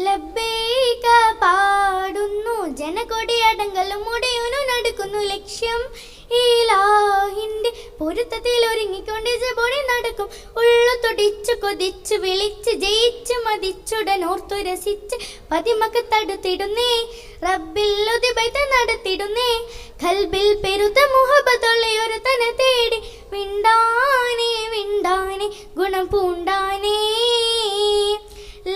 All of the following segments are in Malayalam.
ലബ്ബൈക പാടുന്നു ജനകൊടിയടങ്കലും മുടിയുന്നു നടക്കുന്നു ലക്ഷ്യം ഇലാഹിന്റെ പൊരുത്തത്തിൽ ഒരുങ്ങിക്കൊണ്ട് ജബോടി നടക്കും. ഉള്ളു തൊടിച്ചു കൊതിച്ചു വിളിച്ച് ജയിച്ചു മതിച്ചുടൻ ഓർത്തു രസിച്ച് പതിമക്ക് തടുത്തിടുന്നേ റബ്ബിൽ ഉദിബൈത്ത് നടത്തിടുന്നേ. ഖൽബിൽ പെരുത്ത മുഹബത്തുള്ളയൊരു തന തേടി വിണ്ടാനേ വിണ്ടാനേ ഗുണം പൂണ്ടാനേ.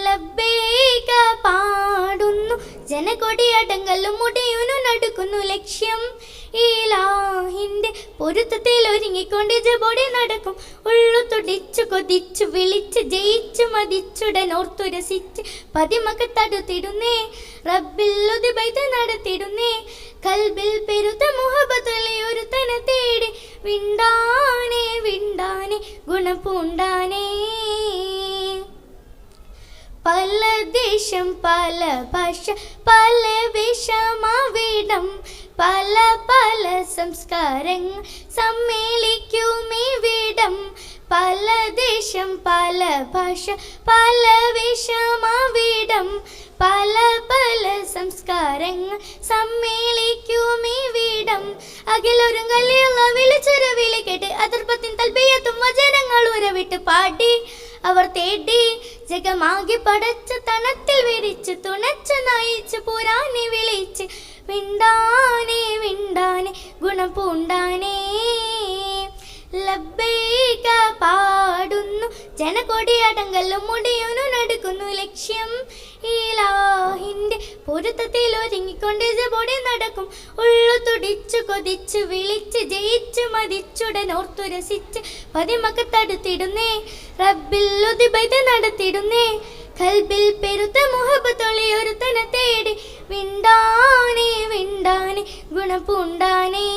ലബ്ബൈക പാടുന്നു ജനകൊടിയടങ്കലും മുടിയുന്നു നടക്കുന്നു ലക്ഷ്യം ഇലാഹിന്റെ പൊരുത്തത്തിൽ ഒരുങ്ങിക്കൊണ്ട് ജബോടി നടക്കും. ഉള്ളു തുടിച്ചു കൊതിച്ചു വിളിച്ച് ജയിച്ചു മതിച്ചുടൻ ഓർത്തു രസിച്ച് പതിമക്ക് തടുത്തിടുന്നേ റബ്ബിൽ ഉദിബൈത്ത് നടത്തിടുന്നേ. ഖൽബിൽ പെരുത്ത മുഹബത്തുള്ളയൊരു തന തേടി വിണ്ടാനേ വിണ്ടാനേ ഗുണം പൂണ്ടാനേ. പല ദേശം പല ഭാഷ പല വേഷമാവിടം പല പല സംസ്കാരങ്ങൾ സമ്മേളിക്കുമിവിടം. പല ദേശം പല ഭാഷ പല വേഷമാവിടം പല പല സംസ്കാരങ്ങൾ സമ്മേളിക്കുമിവിടം. അഖിലൊരുങ്ങലിയുള്ള വിളിച്ചൊരു വിളി കേട്ട് അതിർപ്പത്തിൻ തൽബിയത്തും വചനങ്ങൾ ഉരവിട്ട് പാടി അവർ തേടി ജഗമാകി പടച്ച തണത്തിൽ വിരിച്ച് തുണച്ചു നയിച്ച് പുരാനെ വിളിച്ച് വിണ്ടാനേ വിണ്ടാനേ ഗുണം പൂണ്ടാനേ. ലബ്ബൈക പാടുന്നു ജനകൊടിയടങ്കലും മുടിയുന്നു നടക്കുന്നു ലക്ഷ്യം ഇലാഹിന്റെ പൊരുത്തത്തിൽ ഒരുങ്ങിക്കൊണ്ട് ജബോടി നടക്കും. ഉള്ളു തുടിച്ചു കൊതിച്ചു വിളിച്ച് ജയിച്ചു മതിച്ചുടൻ ഓർത്തു രസിച്ച് പതിമക്ക് തടുത്തിടുന്നേ റബ്ബിൽ ഉദിബൈത്ത് നടത്തിടുന്നേ. ഖൽബിൽ പെരുത്ത മുഹബത്തുള്ളയൊരു തന തേടി വിണ്ടാനേ വിണ്ടാനേ ഗുണം പൂണ്ടാനേ.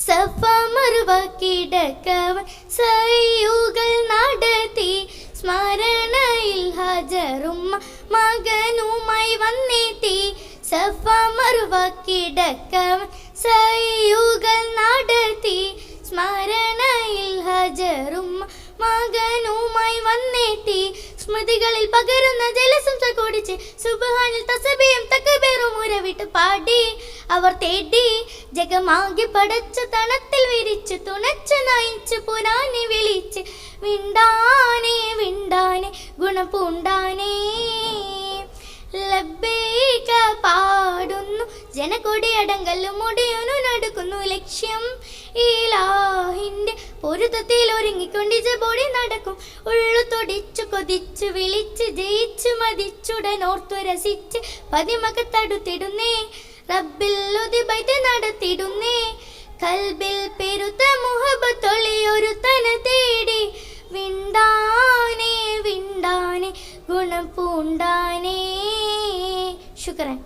സഫ മറുവ കിടക്കവൻ സയ്യുകൾ നടത്തി സ്മരണയിൽ ഹജറുമ്മ മകനുമായി വന്നെത്തി. സഫ മറുവ കിടക്കവൻ സയ്യുകൾ നടത്തി സ്മരണയിൽ ഹജറുമ്മ മകനുമായി വന്നെത്തി. സ്മൃതികളിൽ പകരുന്ന ജലസംസ കുടിച്ച് സുബ്ഹാനിൽ തസ്ബീഹും തക്ബീറും ഉരവിട്ട് പാടി അവർ തേടി ജഗമാകി പടച്ച തണത്തിൽ വിരിച്ച് തുണച്ചു നയിച്ച് പുരാനെ വിളിച്ച് വിണ്ടാനേ വിണ്ടാനേ ഗുണം പൂണ്ടാനേ. ലബ്ബൈക പാടുന്നു ജനകൊടിയടങ്കലും മുടിയുന്നു നടക്കുന്നു ലക്ഷ്യം ഇലാഹിന്റെ പൊരുത്തത്തിൽ ഒരുങ്ങിക്കൊണ്ട് ജബോടി നടക്കും. ഉള്ളു തൊടിച്ചു കൊതിച്ചു വിളിച്ച് ജയിച്ചു മതിച്ചുടൻ ഓർത്തു രസിച്ച് പതിമക്ക് തടുത്തിടുന്നേ റബ്ബിൽ ഉദിബൈത്ത് നടത്തിടുന്നേ. ഖൽബിൽ പെരുത്ത മുഹബത്തുള്ളയൊരു തന തേടി വിണ്ടാനേ വിണ്ടാനേ ഗുണം പൂണ്ടാനേ. ശുക്രൻ.